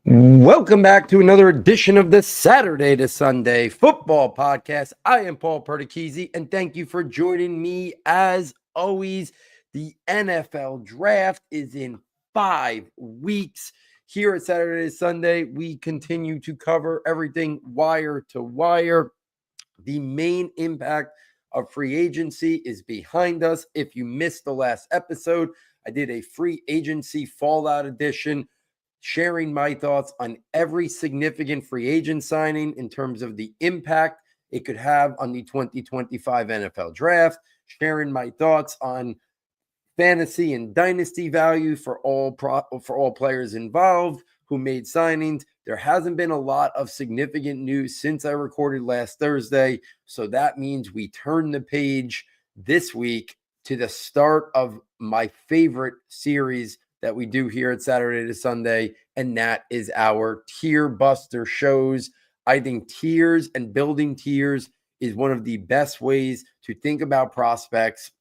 Welcome back to another edition of the Saturday to Sunday Football Podcast. I am Paul Perdichizzi, and thank you for joining me as always. The NFL Draft is in 5 weeks. Here at Saturday to Sunday, we continue to cover everything wire to wire. The main impact of free agency is behind us. If you missed the last episode, I did a free agency fallout edition sharing my thoughts on every significant free agent signing in terms of the impact it could have on the 2025 NFL Draft, sharing my thoughts on fantasy and dynasty value for all players involved who made signings. There hasn't been a lot of significant news since I recorded last Thursday, so that means we turn the page this week to the start of my favorite series that we do here at Saturday to Sunday, and that is our TierBuster shows. I think tiers and building tiers is one of the best ways to think about prospects,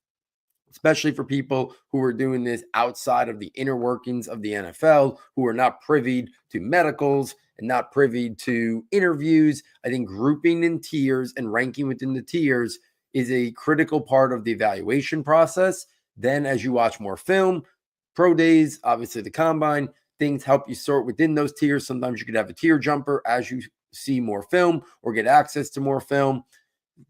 especially for people who are doing this outside of the inner workings of the NFL, who are not privy to medicals and not privy to interviews. I think grouping in tiers and ranking within the tiers is a critical part of the evaluation process. Then as you watch more film, pro days, obviously the combine, things help you sort within those tiers. Sometimes you could have a tier jumper as you see more film or get access to more film.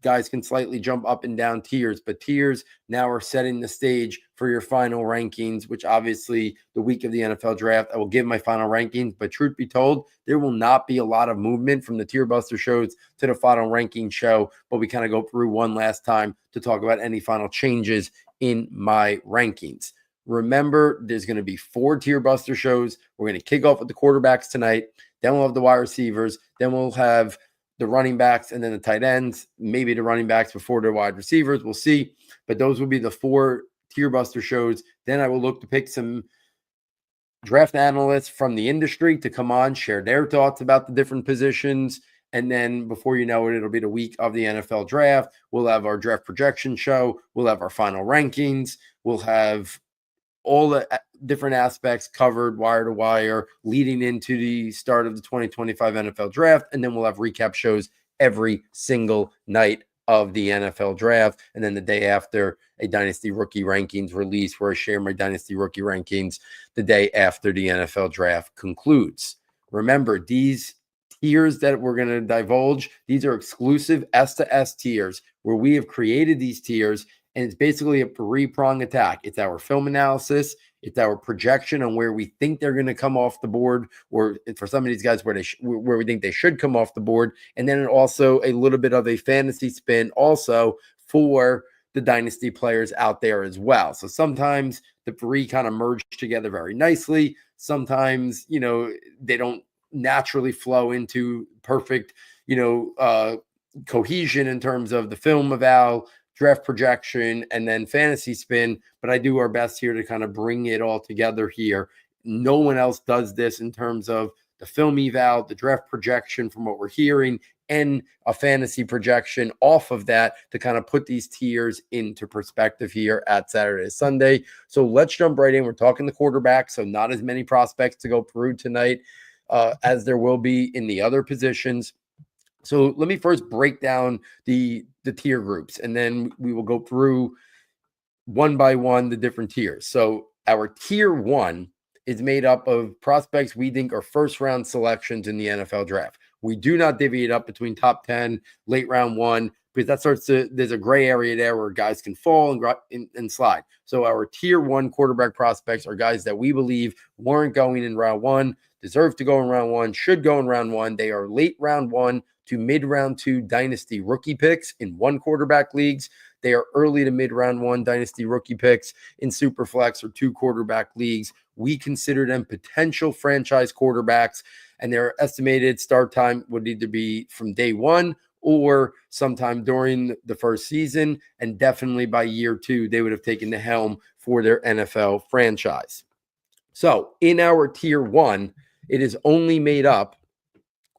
Guys can slightly jump up and down tiers, but tiers now are setting the stage for your final rankings, which obviously the week of the NFL Draft, I will give my final rankings, but truth be told, there will not be a lot of movement from the TierBuster shows to the final ranking show, but we kind of go through one last time to talk about any final changes in my rankings. Remember, there's going to be 4 TierBuster shows. We're going to kick off with the quarterbacks tonight. Then we'll have the wide receivers. Then we'll have the running backs and then the tight ends, maybe the running backs before the wide receivers. We'll see. But those will be the 4 TierBuster shows. Then I will look to pick some draft analysts from the industry to come on, share their thoughts about the different positions. And then before you know it, it'll be the week of the NFL Draft. We'll have our draft projection show. We'll have our final rankings. We'll have all the different aspects covered wire to wire leading into the start of the 2025 NFL Draft. And then we'll have recap shows every single night of the NFL Draft. And then the day after, a Dynasty Rookie Rankings release where I share my Dynasty Rookie Rankings the day after the NFL Draft concludes. Remember, these tiers that we're going to divulge, these are exclusive S2S tiers where we have created these tiers. And it's basically a 3-prong attack. It's our film analysis. It's our projection on where we think they're going to come off the board, or for some of these guys where we think they should come off the board. And then also a little bit of a fantasy spin also for the dynasty players out there as well. So sometimes the 3 kind of merge together very nicely. Sometimes, they don't naturally flow into perfect, cohesion in terms of the film eval, draft projection, and then fantasy spin, but I do our best here to kind of bring it all together here. No one else does this in terms of the film eval, the draft projection from what we're hearing, and a fantasy projection off of that to kind of put these tiers into perspective here at Saturday to Sunday. So let's jump right in. We're talking the quarterback, so not as many prospects to go through tonight as there will be in the other positions. So let me first break down the tier groups, and then we will go through one by one the different tiers. So our tier 1 is made up of prospects we think are first-round selections in the NFL Draft. We do not divvy it up between top 10, late round 1, because there's a gray area there where guys can fall and slide. So our tier 1 quarterback prospects are guys that we believe weren't going in round 1, deserve to go in round 1, should go in round 1. They are late round 1 to mid-round 2 dynasty rookie picks in 1 quarterback leagues. They are early to mid-round 1 dynasty rookie picks in Superflex or 2 quarterback leagues. We consider them potential franchise quarterbacks, and their estimated start time would either be from day 1 or sometime during the first season, and definitely by year 2, they would have taken the helm for their NFL franchise. So in our tier 1, it is only made up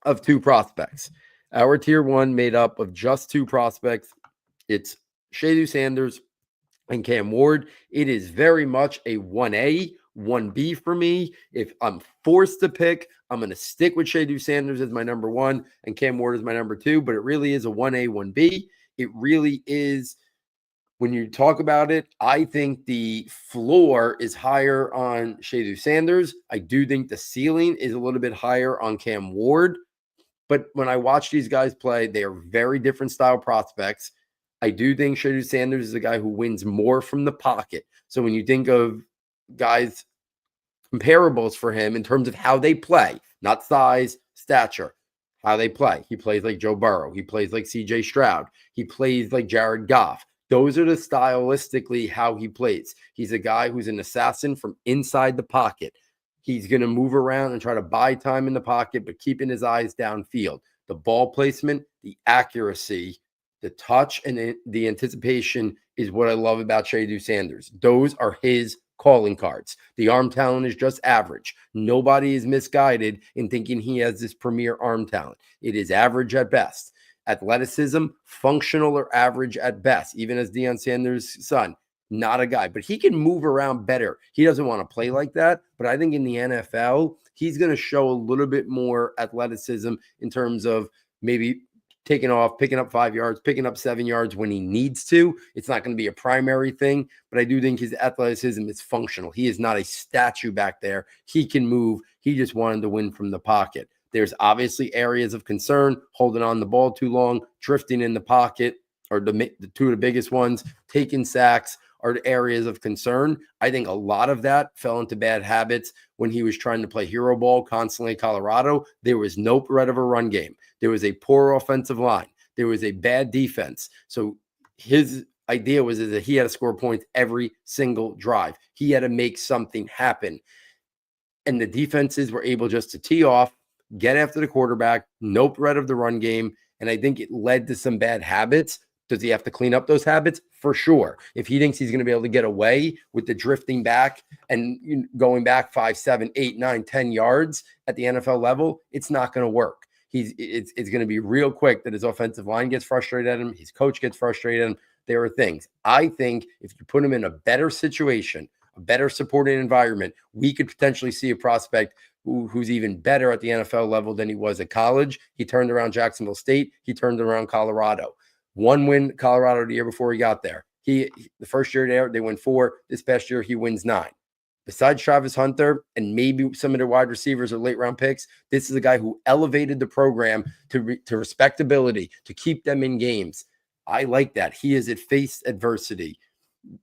of 2 prospects. Our tier 1 made up of just 2 prospects. It's Shadu Sanders and Cam Ward. It is very much a 1A 1B for me. If I'm forced to pick, I'm going to stick with Shea Sanders as my number 1 and Cam Ward as my number 2, but it really is a 1A, 1B. It really is. When you talk about it, I think the floor is higher on Shea Sanders. I do think the ceiling is a little bit higher on Cam Ward. But when I watch these guys play, they are very different style prospects. I do think Shea Sanders is a guy who wins more from the pocket. So when you think of guys, comparables for him in terms of how they play, not size, stature, how they play. He plays like Joe Burrow. He plays like CJ Stroud. He plays like Jared Goff. Those are the stylistically how he plays. He's a guy who's an assassin from inside the pocket. He's going to move around and try to buy time in the pocket, but keeping his eyes downfield. The ball placement, the accuracy, the touch, and the anticipation is what I love about Shea Sanders. Those are his calling cards. The arm talent is just average. Nobody is misguided in thinking he has this premier arm talent. It is average at best. Athleticism, functional or average at best, even as Deion Sanders' son. Not a guy, but he can move around better. He doesn't want to play like that, but I think in the NFL, he's going to show a little bit more athleticism in terms of maybe taking off, picking up 5 yards, picking up 7 yards when he needs to. It's not going to be a primary thing, but I do think his athleticism is functional. He is not a statue back there. He can move. He just wanted to win from the pocket. There's obviously areas of concern, holding on the ball too long, drifting in the pocket, or the two of the biggest ones, taking sacks, are areas of concern. I think a lot of that fell into bad habits when he was trying to play hero ball constantly in Colorado. There was no threat of a run game. There was a poor offensive line. There was a bad defense. So his idea was that he had to score points every single drive. He had to make something happen. And the defenses were able just to tee off, get after the quarterback, no threat of the run game. And I think it led to some bad habits. Does he have to clean up those habits? For sure. If he thinks he's going to be able to get away with the drifting back and going back 5, 7, 8, 9, 10 yards at the NFL level, it's not going to work. It's going to be real quick that his offensive line gets frustrated at him. His coach gets frustrated at him. There are things. I think if you put him in a better situation, a better supporting environment, we could potentially see a prospect who's even better at the NFL level than he was at college. He turned around Jacksonville State. He turned around Colorado. 1 win Colorado the year before he got there. The first year there, they win 4. This past year, he wins 9. Besides Travis Hunter and maybe some of their wide receivers or late round picks, this is a guy who elevated the program to respectability, to keep them in games. I like that. He has faced adversity.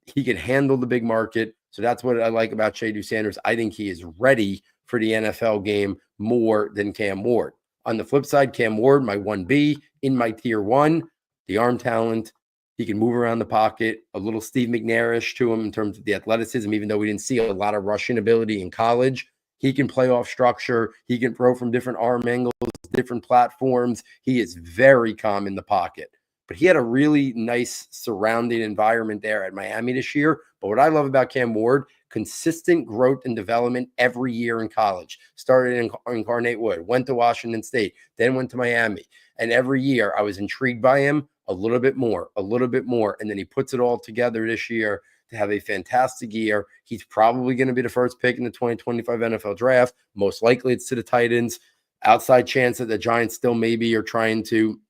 He can handle the big market. So that's what I like about Shea Sanders. I think he is ready for the NFL game more than Cam Ward. On the flip side, Cam Ward, my 1B in my tier 1. The arm talent, he can move around the pocket, a little Steve McNair-ish to him in terms of the athleticism, even though we didn't see a lot of rushing ability in college. He can play off structure. He can throw from different arm angles, different platforms. He is very calm in the pocket. But he had a really nice surrounding environment there at Miami this year. But what I love about Cam Ward, consistent growth and development every year in college. Started in Incarnate Wood, went to Washington State, then went to Miami. And every year I was intrigued by him a little bit more. And then he puts it all together this year to have a fantastic year. He's probably going to be the first pick in the 2025 NFL draft. Most likely it's to the Titans. Outside chance that the Giants still maybe are trying to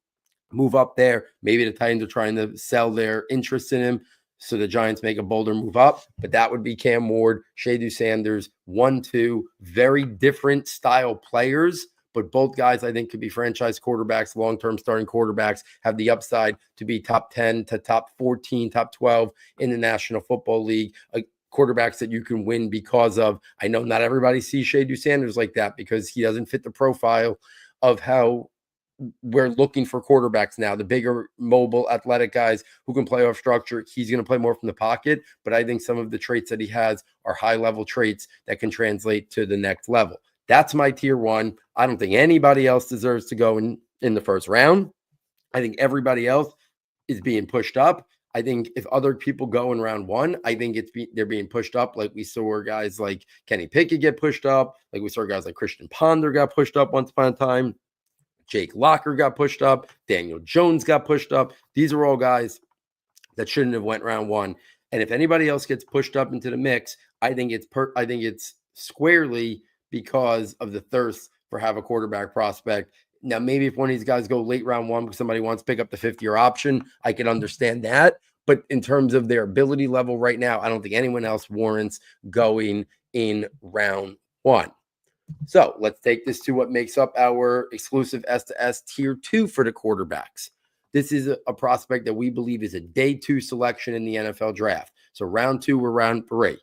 move up there. Maybe the Titans are trying to sell their interest in him, so the Giants make a bolder move up. But that would be Cam Ward, Shea Sanders, 1, 2, very different style players. But both guys, I think, could be franchise quarterbacks, long-term starting quarterbacks, have the upside to be top 10 to top 14, top 12 in the National Football League. Quarterbacks that you can win because of. I know not everybody sees Shea Sanders like that because he doesn't fit the profile of how we're looking for quarterbacks now. The bigger, mobile, athletic guys who can play off structure. He's going to play more from the pocket, but I think some of the traits that he has are high-level traits that can translate to the next level. That's my tier 1. I don't think anybody else deserves to go in the first round. I think everybody else is being pushed up. I think if other people go in round 1, I think they're being pushed up. Like we saw guys like Kenny Pickett get pushed up. Like we saw guys like Christian Ponder got pushed up once upon a time. Jake Locker got pushed up. Daniel Jones got pushed up. These are all guys that shouldn't have went round 1. And if anybody else gets pushed up into the mix, I think it's squarely because of the thirst for have a quarterback prospect. Now, maybe if one of these guys go late round one because somebody wants to pick up the 50-year option, I can understand that. But in terms of their ability level right now, I don't think anyone else warrants going in round one. So let's take this to what makes up our exclusive S2S tier 2 for the quarterbacks. This is a prospect that we believe is a day 2 selection in the NFL draft. So round 2 or round 3.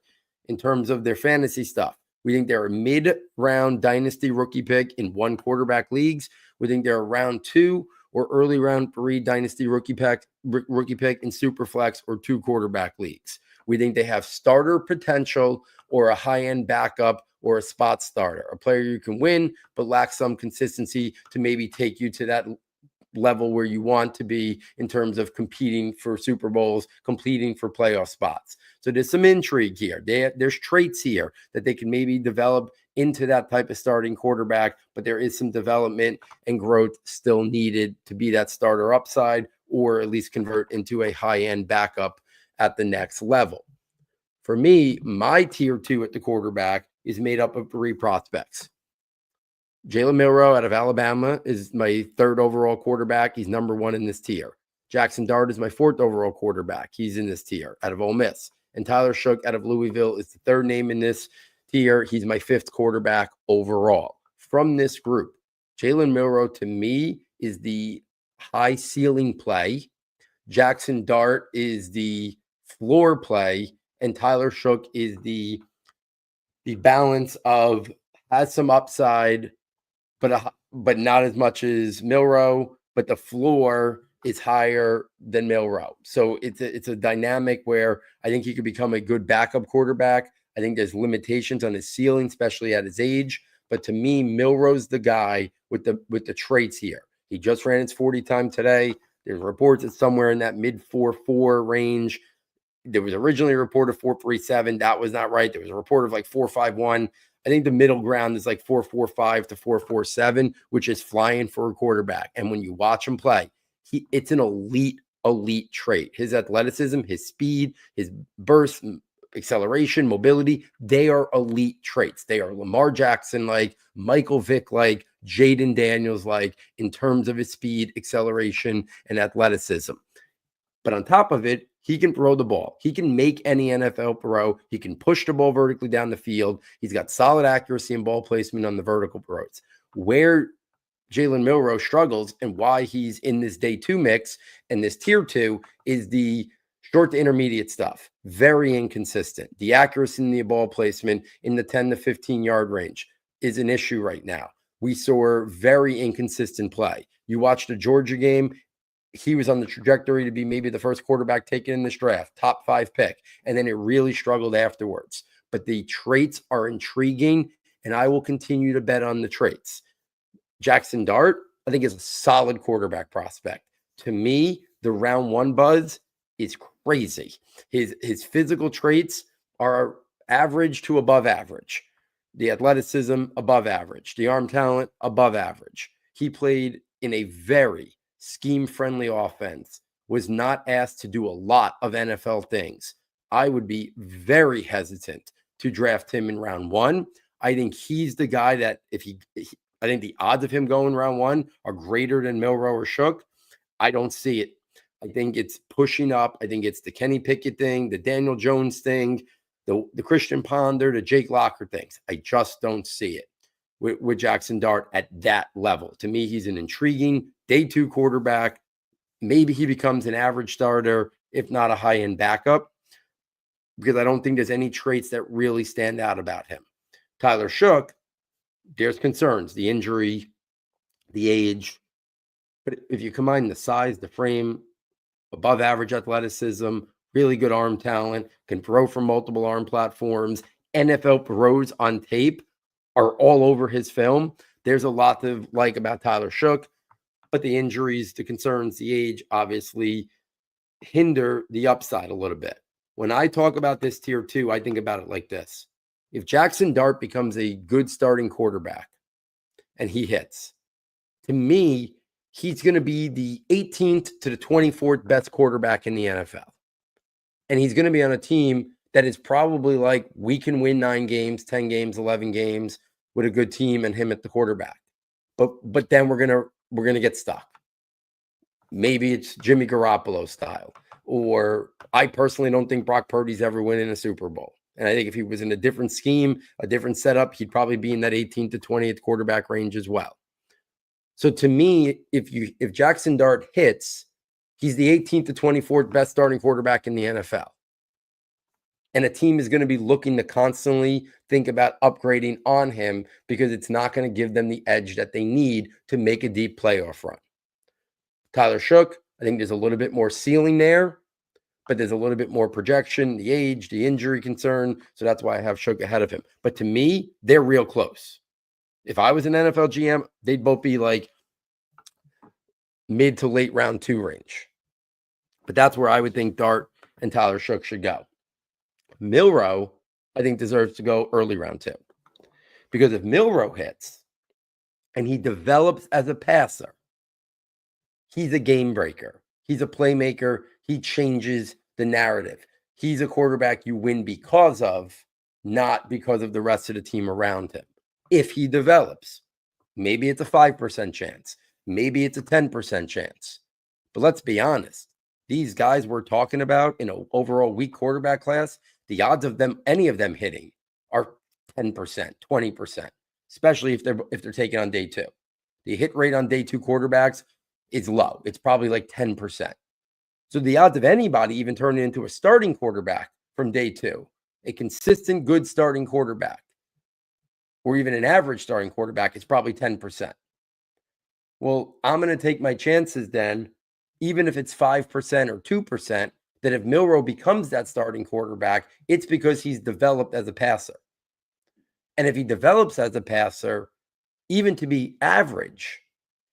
In terms of their fantasy stuff, we think they're a mid-round dynasty rookie pick in one quarterback leagues. We think they're a round 2 or early round 3 dynasty rookie pick in Superflex or 2 quarterback leagues. We think they have starter potential or a high-end backup or a spot starter, a player you can win but lacks some consistency to maybe take you to that level where you want to be in terms of competing for Super Bowls, competing for playoff spots. So there's some intrigue here. There's traits here that they can maybe develop into that type of starting quarterback, but there is some development and growth still needed to be that starter upside or at least convert into a high-end backup at the next level. For me, my tier 2 at the quarterback is made up of 3 prospects. Jalen Milroe out of Alabama is my 3rd overall quarterback. He's number 1 in this tier. Jackson Dart is my 4th overall quarterback. He's in this tier out of Ole Miss. And Tyler Shough out of Louisville is the 3rd name in this tier. He's my 5th quarterback overall. From this group, Jalen Milroe to me is the high ceiling play. Jackson Dart is the floor play. And Tyler Shough is the balance of has some upside, but not as much as Milroe, but the floor is higher than Milroe. So it's a dynamic where I think he could become a good backup quarterback. I think there's limitations on his ceiling, especially at his age. But to me, Milroe's the guy with the traits here. He just ran his 40 time today. There's reports it's somewhere in that mid 4.4 range. There was originally a report of 4.37. That was not right. There was a report of like 4.51. I think the middle ground is like 4.45 to 4.47, which is flying for a quarterback. And when you watch him play, it's an elite trait. His athleticism, his speed, his burst, acceleration, mobility, they are elite traits. They are Lamar Jackson-like, Michael Vick-like, Jaden Daniels-like in terms of his speed, acceleration, and athleticism. But on top of it, he can throw the ball. He can make any NFL throw. He can push the ball vertically down the field. He's got solid accuracy and ball placement on the vertical throws. Where Jalen Milroe struggles and why he's in this day 2 mix and this tier 2 is the short to intermediate stuff. Very inconsistent. The accuracy in the ball placement in the 10 to 15 yard range is an issue right now. We saw very inconsistent play. You watched the Georgia game. He was on the trajectory to be maybe the first quarterback taken in this draft, top 5 pick. And then it really struggled afterwards. But the traits are intriguing, and I will continue to bet on the traits. Jackson Dart, I think, is a solid quarterback prospect. To me, the round 1 buzz is crazy. His physical traits are average to above average. The athleticism, above average. The arm talent, above average. He played in a very scheme-friendly offense, was not asked to do a lot of NFL things. I would be very hesitant to draft him in round 1. I think he's the guy that I think the odds of him going round 1 are greater than Milroe or Shough. I don't see it. I think it's pushing up. I think it's the Kenny Pickett thing, the Daniel Jones thing, the Christian Ponder, the Jake Locker things. I just don't see it with Jackson Dart at that level. To me, he's an intriguing day 2 quarterback. Maybe he becomes an average starter, if not a high-end backup, because I don't think there's any traits that really stand out about him. Tyler Shough, there's concerns, the injury, the age. But if you combine the size, the frame, above average athleticism, really good arm talent, can throw from multiple arm platforms, NFL throws on tape are all over his film. There's a lot to like about Tyler Shough, but the injuries, the concerns, the age obviously hinder the upside a little bit. When I talk about this tier 2, I think about it like this. If Jackson Dart becomes a good starting quarterback and he hits, to me, he's going to be the 18th to the 24th best quarterback in the NFL. And he's going to be on a team that is probably like, we can win 9 games, 10 games, 11 games with a good team and him at the quarterback. But then we're going to get stuck. Maybe it's Jimmy Garoppolo style. Or I personally don't think Brock Purdy's ever winning a Super Bowl. And I think if he was in a different scheme, a different setup, he'd probably be in that 18th to 20th quarterback range as well. So to me, if Jackson Dart hits, he's the 18th to 24th best starting quarterback in the NFL. And a team is going to be looking to constantly think about upgrading on him because it's not going to give them the edge that they need to make a deep playoff run. Tyler Shook, I think there's a little bit more ceiling there, but there's a little bit more projection, the age, the injury concern. So that's why I have Shook ahead of him. But to me, they're real close. If I was an NFL GM, they'd both be like mid to late round 2 range. But that's where I would think Dart and Tyler Shook should go. Milroe, I think, deserves to go early round 2. Because if Milroe hits and he develops as a passer, he's a game breaker. He's a playmaker. He changes the narrative. He's a quarterback you win because of, not because of the rest of the team around him. If he develops, maybe it's a 5% chance. Maybe it's a 10% chance. But let's be honest. These guys we're talking about in an overall weak quarterback class, the odds of them, any of them hitting, are 10%, 20%, especially if they're taking on day 2. The hit rate on day 2 quarterbacks is low. It's probably like 10%. So the odds of anybody even turning into a starting quarterback from day 2, a consistent good starting quarterback, or even an average starting quarterback, is probably 10%. Well, I'm going to take my chances then, even if it's 5% or 2%, that if Milroe becomes that starting quarterback, it's because he's developed as a passer. And if he develops as a passer, even to be average,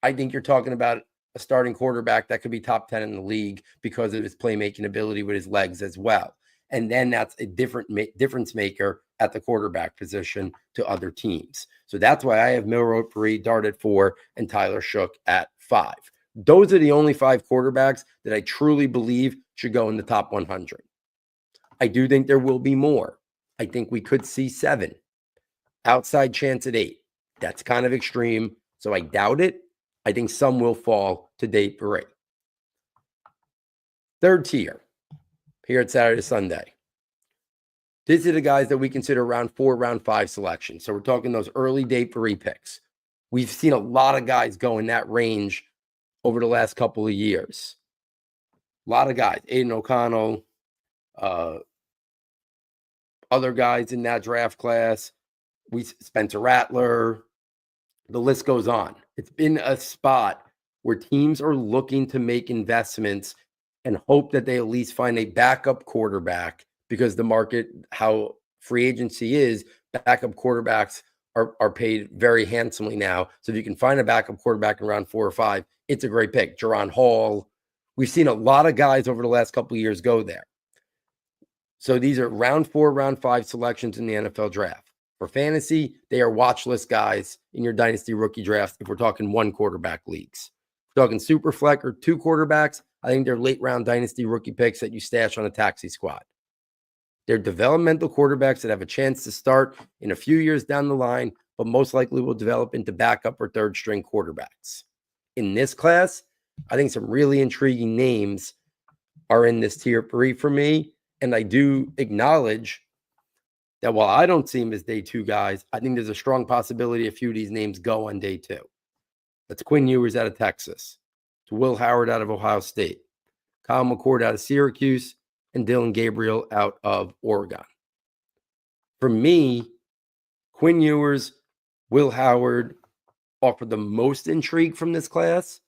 I think you're talking about a starting quarterback that could be top 10 in the league because of his playmaking ability with his legs as well. And then that's a difference maker at the quarterback position to other teams. So that's why I have Milroe at 3, Dart at 4, and Tyler Shook at 5. Those are the only 5 quarterbacks that I truly believe should go in the top 100. I do think there will be more. I think we could see 7. Outside chance at 8. That's kind of extreme, so I doubt it. I think some will fall to day 3. Third tier, here at Saturday to Sunday. These are the guys that we consider round 4, round 5 selections. So we're talking those early day 3 picks. We've seen a lot of guys go in that range over the last couple of years. A lot of guys, Aiden O'Connell, other guys in that draft class, Spencer Rattler, the list goes on. It's been a spot where teams are looking to make investments and hope that they at least find a backup quarterback, because the market, how free agency is, backup quarterbacks are paid very handsomely now. So if you can find a backup quarterback in round 4 or 5, it's a great pick. Jaron Hall. We've seen a lot of guys over the last couple of years go there. So these are round 4, round 5 selections in the NFL draft. For fantasy, they are watch list guys in your dynasty rookie draft if we're talking 1 quarterback leagues. If we're talking super flex or 2 quarterbacks, I think they're late round dynasty rookie picks that you stash on a taxi squad. They're developmental quarterbacks that have a chance to start in a few years down the line, but most likely will develop into backup or third string quarterbacks. In this class, I think some really intriguing names are in this tier 3 for me. And I do acknowledge that while I don't see them as day 2 guys, I think there's a strong possibility a few of these names go on day 2. That's Quinn Ewers out of Texas. It's Will Howard out of Ohio State. Kyle McCord out of Syracuse. And Dylan Gabriel out of Oregon. For me, Quinn Ewers, Will Howard offer the most intrigue from this class.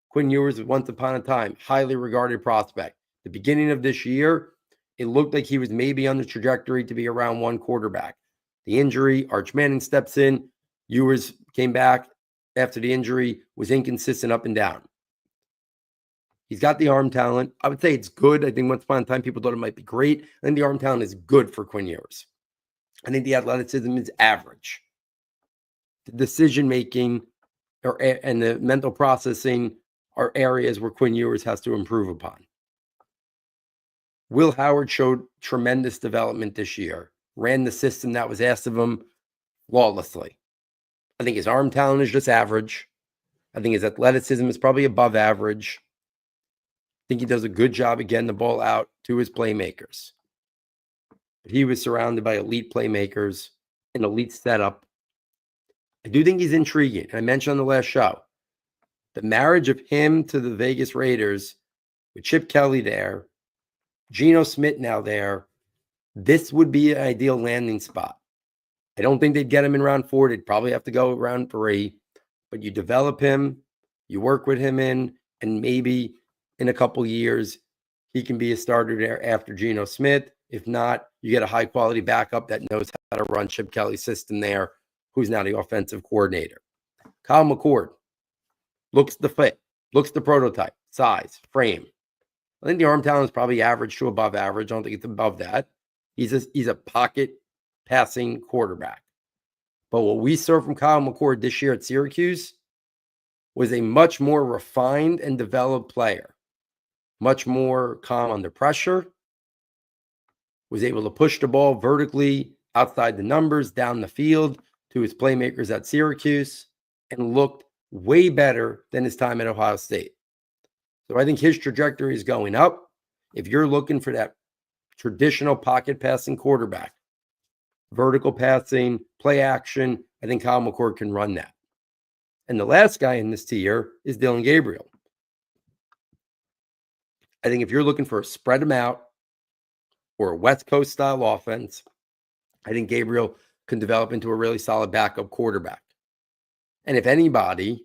Quinn Ewers was once upon a time highly regarded prospect. The beginning of this year, it looked like he was maybe on the trajectory to be a round 1 quarterback. The injury, Arch Manning steps in. Ewers came back after the injury, was inconsistent up and down. He's got the arm talent. I would say it's good. I think once upon a time, people thought it might be great. I think the arm talent is good for Quinn Ewers. I think the athleticism is average. The decision-making and the mental processing are areas where Quinn Ewers has to improve upon. Will Howard showed tremendous development this year, ran the system that was asked of him flawlessly. I think his arm talent is just average. I think his athleticism is probably above average. I think he does a good job of getting the ball out to his playmakers. But he was surrounded by elite playmakers, an elite setup. I do think he's intriguing. I mentioned on the last show, the marriage of him to the Vegas Raiders with Chip Kelly there, Geno Smith now there, this would be an ideal landing spot. I don't think they'd get him in round 4. They'd probably have to go round 3. But you develop him, you work with him in, and maybe in a couple years, he can be a starter there after Geno Smith. If not, you get a high-quality backup that knows how to run Chip Kelly's system there, who's now the offensive coordinator. Kyle McCord looks the fit, looks the prototype, size, frame. I think the arm talent is probably average to above average. I don't think it's above that. He's a pocket passing quarterback. But what we saw from Kyle McCord this year at Syracuse was a much more refined and developed player, much more calm under pressure, was able to push the ball vertically outside the numbers, down the field to his playmakers at Syracuse, and looked way better than his time at Ohio State. So I think his trajectory is going up. If you're looking for that traditional pocket passing quarterback, vertical passing, play action, I think Kyle McCord can run that. And the last guy in this tier is Dillon Gabriel. I think if you're looking for a spread them out or a West Coast style offense, I think Gabriel can develop into a really solid backup quarterback. And if anybody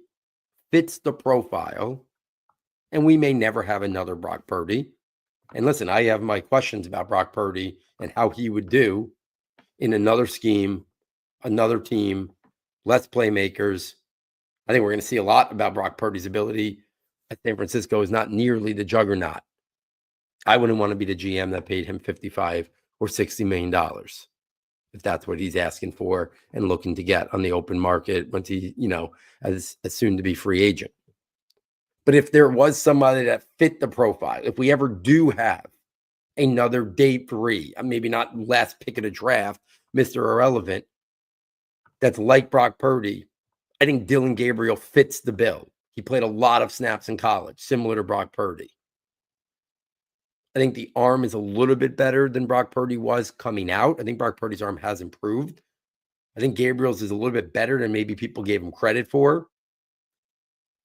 fits the profile, and we may never have another Brock Purdy. And listen, I have my questions about Brock Purdy and how he would do in another scheme, another team, less playmakers. I think we're going to see a lot about Brock Purdy's ability at San Francisco is not nearly the juggernaut. I wouldn't want to be the GM that paid him $55 or $60 million if that's what he's asking for and looking to get on the open market once he, as soon to be free agent. But if there was somebody that fit the profile, if we ever do have another day 3, maybe not last pick of the draft, Mr. Irrelevant, that's like Brock Purdy, I think Dillon Gabriel fits the bill. He played a lot of snaps in college, similar to Brock Purdy. I think the arm is a little bit better than Brock Purdy was coming out. I think Brock Purdy's arm has improved. I think Gabriel's is a little bit better than maybe people gave him credit for.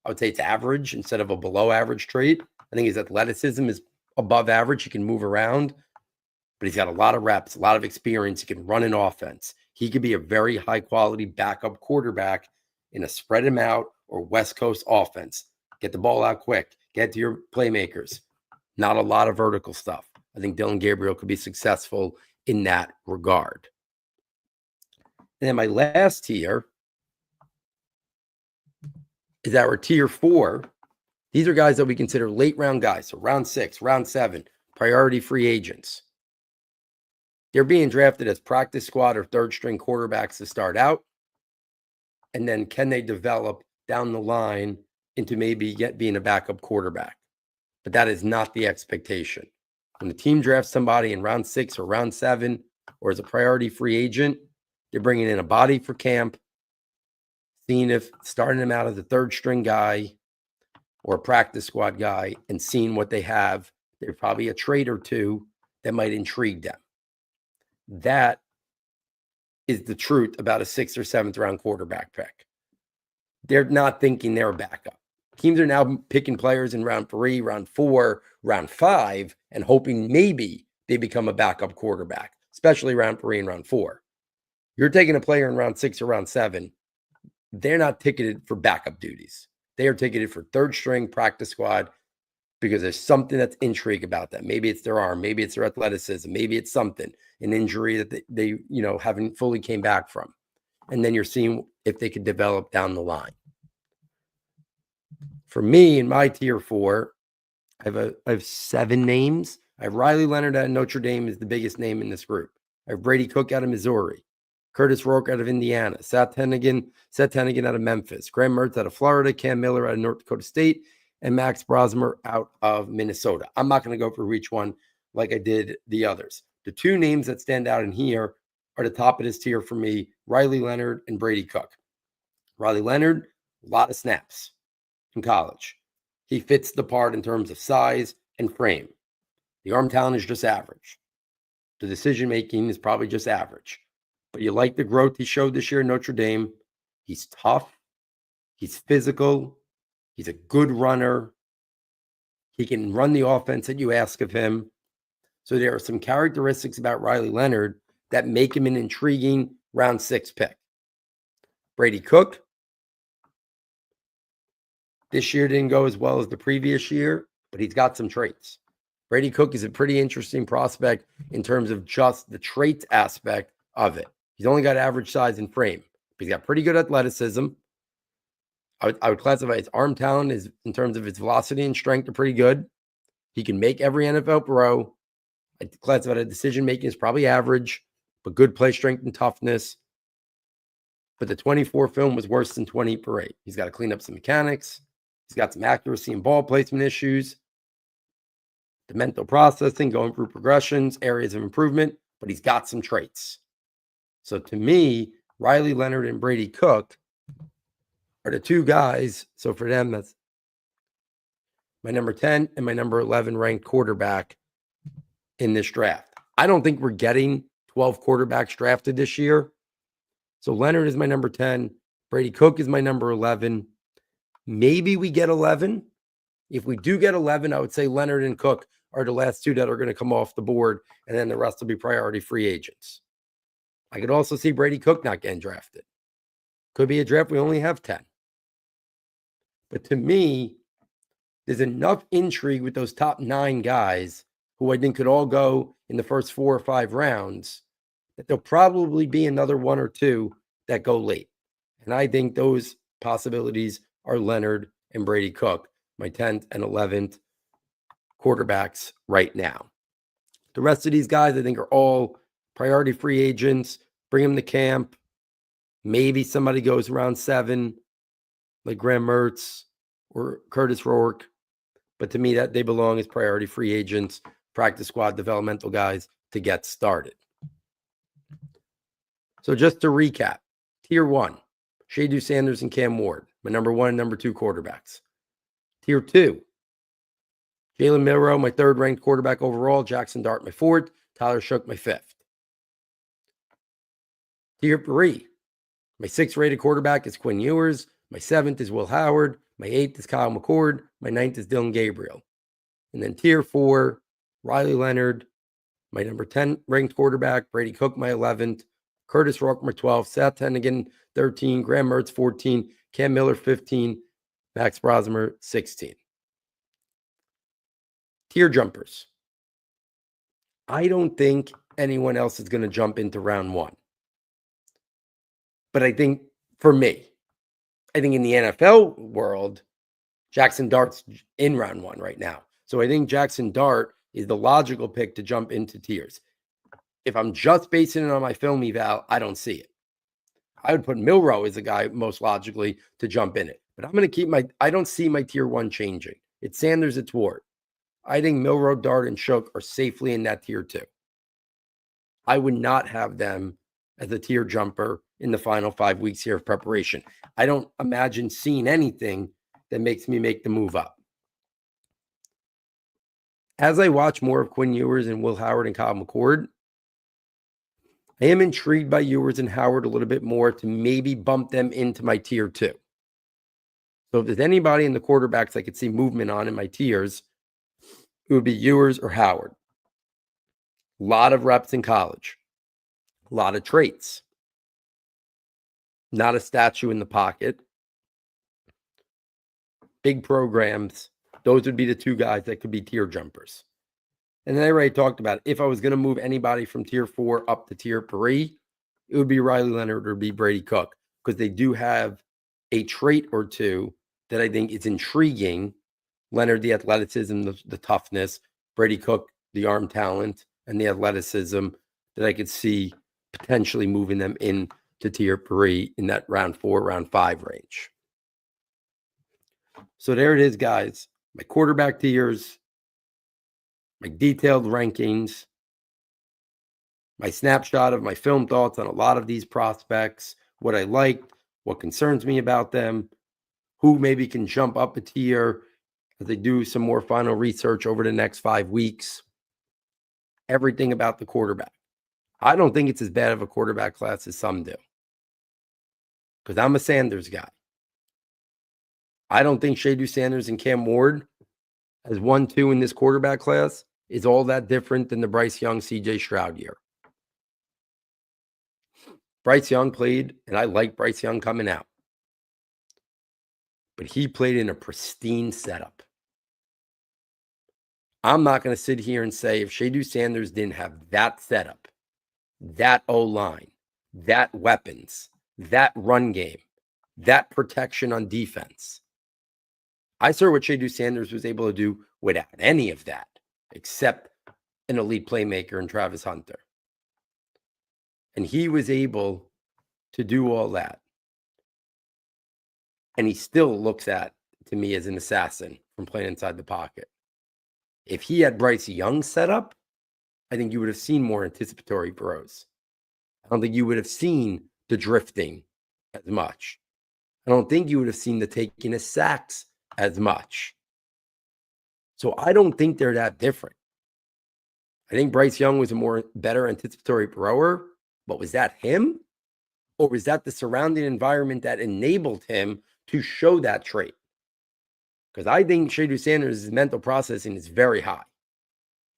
I would say it's average instead of a below average trait. I think his athleticism is above average. He can move around, but he's got a lot of reps, a lot of experience. He can run an offense. He could be a very high quality backup quarterback in a spread him out or West Coast offense. Get the ball out quick. Get to your playmakers. Not a lot of vertical stuff. I think Dillon Gabriel could be successful in that regard. And then my last tier is our tier 4. These are guys that we consider late round guys. So round 6, round 7, priority free agents. They're being drafted as practice squad or third string quarterbacks to start out. And then can they develop down the line into maybe being a backup quarterback? But that is not the expectation. When the team drafts somebody in round 6 or round 7 or as a priority free agent, they're bringing in a body for camp, seeing if starting them out as a third string guy or a practice squad guy and seeing what they have. There's probably a trade or two that might intrigue them. That is the truth about a 6th or 7th round quarterback pick. They're not thinking they're a backup. Teams are now picking players in round 3, round 4, round 5, and hoping maybe they become a backup quarterback, especially round 3 and round 4. You're taking a player in round 6 or round 7. They're not ticketed for backup duties. They are ticketed for third string practice squad because there's something that's intrigue about them. Maybe it's their arm. Maybe it's their athleticism. Maybe it's something, an injury that they haven't fully came back from. And then you're seeing if they could develop down the line. For me, in my tier 4, I have 7 names. I have Riley Leonard out of Notre Dame is the biggest name in this group. I have Brady Cook out of Missouri. Curtis Rourke out of Indiana, Seth Hennigan out of Memphis, Graham Mertz out of Florida, Cam Miller out of North Dakota State, and Max Brosmer out of Minnesota. I'm not going to go for each one. like I did the others. The two names that stand out in here are the top of this tier for me, Riley Leonard and Brady Cook. Riley Leonard, a lot of snaps in college. He fits the part in terms of size and frame. The arm talent is just average. The decision-making is probably just average. But you like the growth he showed this year in Notre Dame. He's tough. He's physical. He's a good runner. He can run the offense that you ask of him. So there are some characteristics about Riley Leonard that make him an intriguing round 6 pick. Brady Cook, this year didn't go as well as the previous year, but he's got some traits. Brady Cook is a pretty interesting prospect in terms of just the traits aspect of it. He's only got average size and frame, but he's got pretty good athleticism. I would classify his arm talent is in terms of its velocity and strength are pretty good. He can make every NFL pro. I classify the decision making is probably average, but good play strength and toughness. But the 24 film was worse than 20 per 8. He's got to clean up some mechanics. He's got some accuracy and ball placement issues. The mental processing, going through progressions, areas of improvement, but he's got some traits. So to me, Riley Leonard and Brady Cook are the two guys. So for them, that's my number 10 and my number 11 ranked quarterback in this draft. I don't think we're getting 12 quarterbacks drafted this year. So Leonard is my number 10. Brady Cook is my number 11. Maybe we get 11. If we do get 11, I would say Leonard and Cook are the last two that are going to come off the board, and then the rest will be priority free agents. I could also see Brady Cook not getting drafted. Could be a draft we only have 10. But to me, there's enough intrigue with those top 9 guys who I think could all go in the first 4 or 5 rounds that there'll probably be another 1 or 2 that go late. And I think those possibilities are Leonard and Brady Cook, my 10th and 11th quarterbacks right now. The rest of these guys, I think, are all priority free agents. Bring them to camp. Maybe somebody goes around 7, like Graham Mertz or Curtis Rourke. But to me, that they belong as priority free agents, practice squad developmental guys to get started. So just to recap, Tier 1, Shadu Sanders and Cam Ward, my number 1 and number 2 quarterbacks. Tier 2, Jalen Milroe, my 3rd ranked quarterback overall. Jackson Dart, my 4th. Tyler Shook, my 5th. Tier 3, my 6th rated quarterback is Quinn Ewers. My 7th is Will Howard. My 8th is Kyle McCord. My 9th is Dylan Gabriel. And then Tier 4, Riley Leonard, my number 10 ranked quarterback. Brady Cook, my 11th. Curtis Rourke, my 12th. Seth Hennigan, 13. Graham Mertz, 14. Cam Miller, 15. Max Brosmer, 16. Tier jumpers. I don't think anyone else is going to jump into round 1. But I think for me, I think in the NFL world, Jackson Dart's in round 1 right now. So I think Jackson Dart is the logical pick to jump into tiers. If I'm just basing it on my film eval, I don't see it. I would put Milroe as the guy most logically to jump in it. But I'm going to keep I don't see my tier 1 changing. It's Sanders, it's Ward. I think Milroe, Dart, and Shook are safely in that tier 2. I would not have them as a tier jumper in the final 5 weeks here of preparation. I don't imagine seeing anything that makes me make the move up. As I watch more of Quinn Ewers and Will Howard and Kyle McCord, I am intrigued by Ewers and Howard a little bit more to maybe bump them into my tier 2. So if there's anybody in the quarterbacks I could see movement on in my tiers, it would be Ewers or Howard. A lot of reps in college. A lot of traits. Not a statue in the pocket. Big programs. Those would be the 2 guys that could be tier jumpers. And then I already talked about it. If I was going to move anybody from tier 4 up to tier 3, it would be Riley Leonard or be Brady Cook, because they do have a trait or 2 that I think is intriguing. Leonard, the athleticism, the toughness. Brady Cook, the arm talent and the athleticism that I could see potentially moving them in to tier 3 in that round 4, round 5 range. So there it is, guys. My quarterback tiers. my detailed rankings, my snapshot of my film thoughts on a lot of these prospects, what I liked, what concerns me about them, who maybe can jump up a tier as they do some more final research over the next 5 weeks. Everything about the quarterback. I don't think it's as bad of a quarterback class as some do, because I'm a Sanders guy. I don't think Shadu Sanders and Cam Ward as 1-2 in this quarterback class is all that different than the Bryce Young, CJ Stroud year. Bryce Young played, and I like Bryce Young coming out, but he played in a pristine setup. I'm not going to sit here and say if Shadu Sanders didn't have that setup, that O-line, that weapons, that run game, that protection on defense. I saw what Shadu Sanders was able to do without any of that, except an elite playmaker in Travis Hunter. And he was able to do all that. And he still looks at, to me, as an assassin from playing inside the pocket. If he had Bryce Young set up, I think you would have seen more anticipatory throws. I don't think you would have seen the drifting as much. I don't think you would have seen the taking of sacks as much. So I don't think they're that different. I think Bryce Young was a better anticipatory thrower, but was that him? Or was that the surrounding environment that enabled him to show that trait? Because I think Shadu Sanders' mental processing is very high.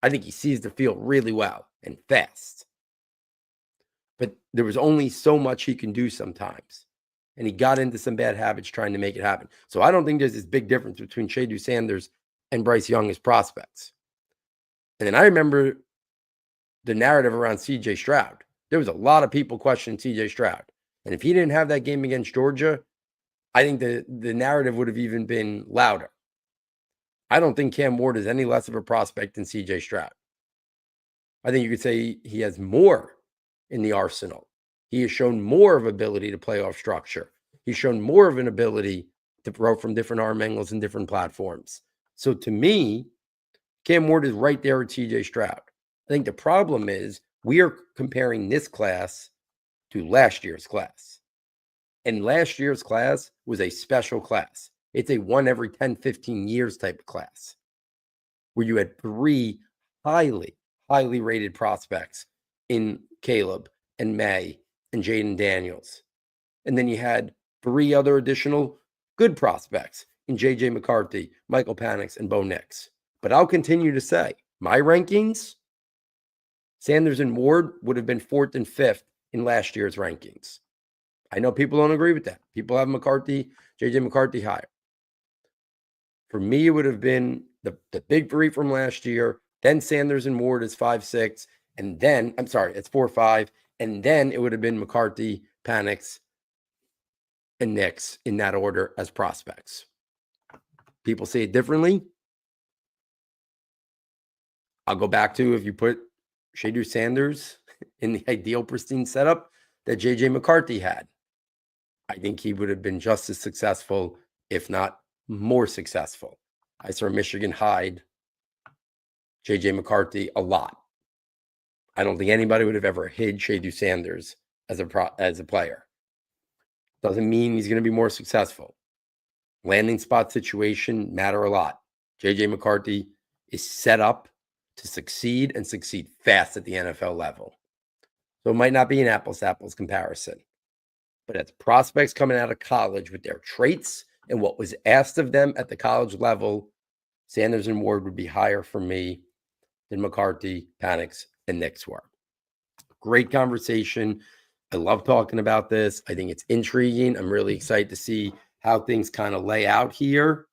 I think he sees the field really well and fast. But there was only so much he can do sometimes. And he got into some bad habits trying to make it happen. So I don't think there's this big difference between Shadu Sanders and Bryce Young as prospects. And then I remember the narrative around CJ Stroud. There was a lot of people questioning CJ Stroud. And if he didn't have that game against Georgia, I think the narrative would have even been louder. I don't think Cam Ward is any less of a prospect than CJ Stroud. I think you could say he has more in the arsenal. He has shown more of ability to play off structure. He's shown more of an ability to throw from different arm angles and different platforms. So to me, Cam Ward is right there with CJ Stroud. I think the problem is we are comparing this class to last year's class. And last year's class was a special class. It's a 1 every 10, 15 years type of class where you had 3 highly rated prospects in Caleb and May and Jaden Daniels. And then you had 3 other additional good prospects in J.J. McCarthy, Michael Penix, and Bo Nix. But I'll continue to say, my rankings, Sanders and Ward would have been 4th and 5th in last year's rankings. I know people don't agree with that. People have McCarthy, J.J. McCarthy higher. For me, it would have been the big 3 from last year, then Sanders and Ward is 5-6, and then, I'm sorry, it's 4-5, and then it would have been McCarthy, Penix, and Nix in that order as prospects. People say it differently. I'll go back to if you put Shadu Sanders in the ideal pristine setup that J.J. McCarthy had, I think he would have been just as successful, if not more successful. I saw Michigan hide J.J. McCarthy a lot. I don't think anybody would have ever hid Shadu Sanders as a player. Doesn't mean he's going to be more successful. Landing spot situation matter a lot. J.J. McCarthy is set up to succeed and succeed fast at the NFL level. So it might not be an apples-to-apples comparison. But as prospects coming out of college with their traits and what was asked of them at the college level, Sanders and Ward would be higher for me than McCarthy, Penix, and Nix were. Great conversation. I love talking about this. I think it's intriguing. I'm really excited to see how things kind of lay out here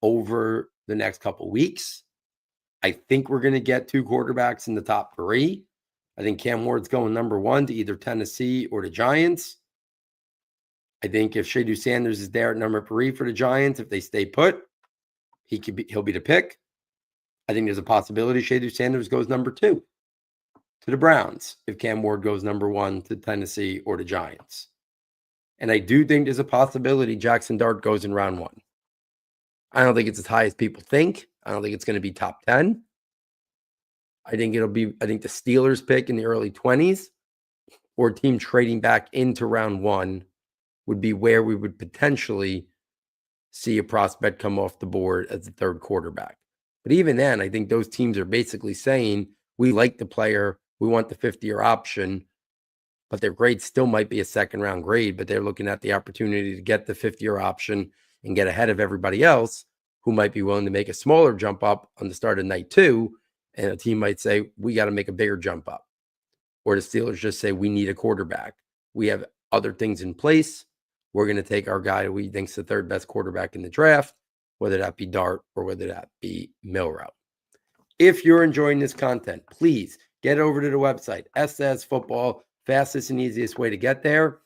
over the next couple weeks. I think we're going to get 2 quarterbacks in the top 3. I think Cam Ward's going number 1 to either Tennessee or the Giants. I think if Shadu Sanders is there at number 3 for the Giants, if they stay put, he'll be the pick. I think there's a possibility Shadu Sanders goes number 2 to the Browns if Cam Ward goes number 1 to Tennessee or the Giants. And I do think there's a possibility Jackson Dart goes in round 1. I don't think it's as high as people think. I don't think it's going to be top 10. I think the Steelers pick in the early 20s or a team trading back into round 1 would be where we would potentially see a prospect come off the board as the third quarterback. But even then, I think those teams are basically saying, we like the player, we want the 5th-year option, but their grade still might be a second-round grade, but they're looking at the opportunity to get the 5th-year option and get ahead of everybody else who might be willing to make a smaller jump up on the start of night 2, and a team might say, we got to make a bigger jump up. Or the Steelers just say, we need a quarterback. We have other things in place. We're going to take our guy who we think is the 3rd best quarterback in the draft, whether that be Dart or whether that be Milrow. If you're enjoying this content, please get over to the website, S2S Football, fastest and easiest way to get there.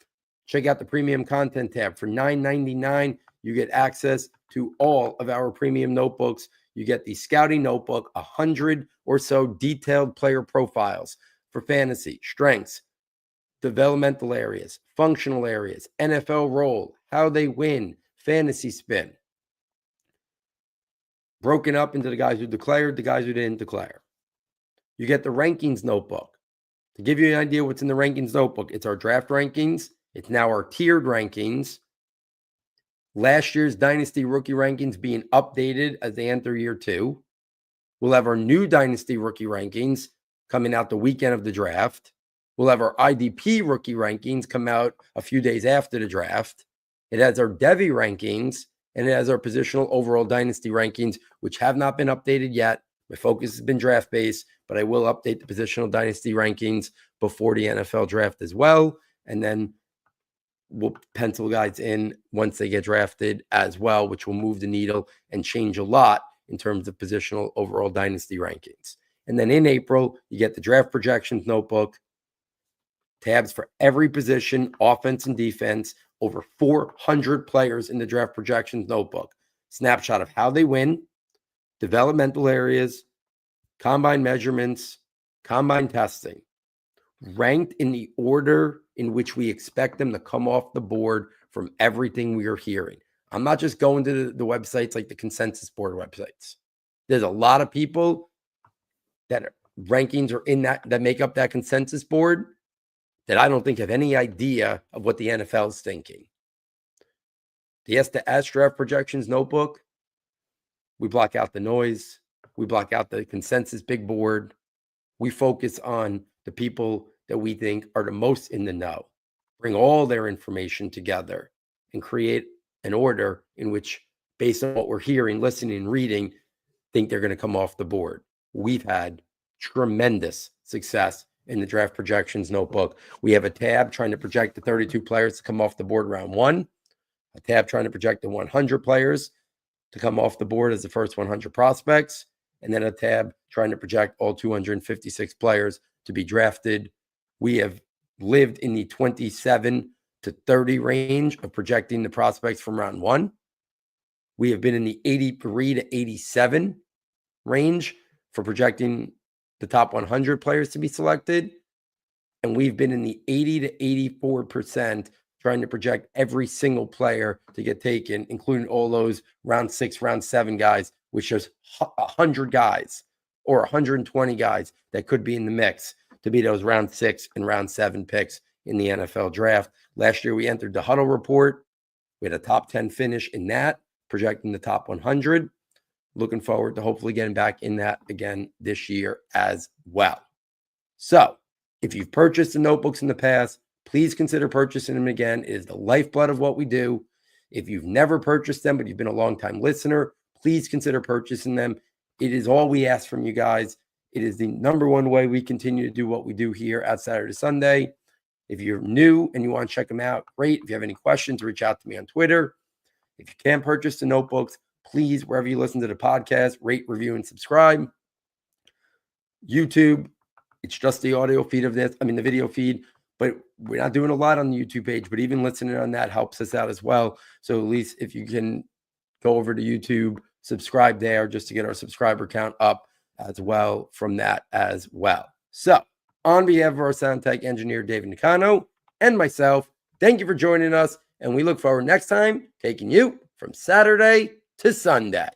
Check out the premium content tab. For $9.99, you get access to all of our premium notebooks. You get the scouting notebook, 100 or so detailed player profiles for fantasy, strengths, developmental areas, functional areas, NFL role, how they win, fantasy spin. Broken up into the guys who declared, the guys who didn't declare. You get the rankings notebook. To give you an idea what's in the rankings notebook, it's our draft rankings. It's now our tiered rankings. Last year's Dynasty rookie rankings being updated as they enter year 2. We'll have our new Dynasty rookie rankings coming out the weekend of the draft. We'll have our IDP rookie rankings come out a few days after the draft. It has our Devy rankings, and it has our positional overall Dynasty rankings, which have not been updated yet. My focus has been draft-based, but I will update the positional Dynasty rankings before the NFL draft as well. And then we'll pencil guys in once they get drafted as well, which will move the needle and change a lot in terms of positional overall Dynasty rankings. And then in April, you get the draft projections notebook, tabs for every position, offense and defense, over 400 players in the draft projections notebook. Snapshot of how they win, developmental areas, combine measurements, combine testing, ranked in the order in which we expect them to come off the board from everything we are hearing. I'm not just going to the websites like the consensus board websites. There's a lot of people that rankings are in that make up that consensus board that I don't think have any idea of what the NFL is thinking. The S2S draft projections notebook, we block out the noise. We block out the consensus big board. We focus on the people that we think are the most in the know, bring all their information together and create an order in which, based on what we're hearing, listening, and reading, think they're going to come off the board. We've had tremendous success in the draft projections notebook. We have a tab trying to project the 32 players to come off the board round 1, a tab trying to project the 100 players to come off the board as the first 100 prospects, and then a tab trying to project all 256 players to be drafted. We have lived in the 27 to 30 range of projecting the prospects from round 1. We have been in the 83 to 87 range for projecting the top 100 players to be selected. And we've been in the 80 to 84% trying to project every single player to get taken, including all those round 6, round 7 guys, which shows 100 guys or 120 guys that could be in the mix to be those round 6 and round 7 picks in the NFL draft. Last year, we entered the Huddle Report. We had a top 10 finish in that, projecting the top 100. Looking forward to hopefully getting back in that again this year as well. So if you've purchased the notebooks in the past, please consider purchasing them again. It is the lifeblood of what we do. If you've never purchased them, but you've been a long-time listener, please consider purchasing them. It is all we ask from you guys. It is the number one way we continue to do what we do here at Saturday to Sunday. If you're new and you want to check them out, great. If you have any questions, reach out to me on Twitter. If you can't purchase the notebooks, please, wherever you listen to the podcast, rate, review, and subscribe. YouTube, it's just the audio feed of this. The video feed, but we're not doing a lot on the YouTube page, but even listening on that helps us out as well. So at least if you can go over to YouTube, subscribe there just to get our subscriber count up as well from that as well. So on behalf of our sound tech engineer, David Nakano, and myself, thank you for joining us. And we look forward next time taking you from Saturday to Sunday.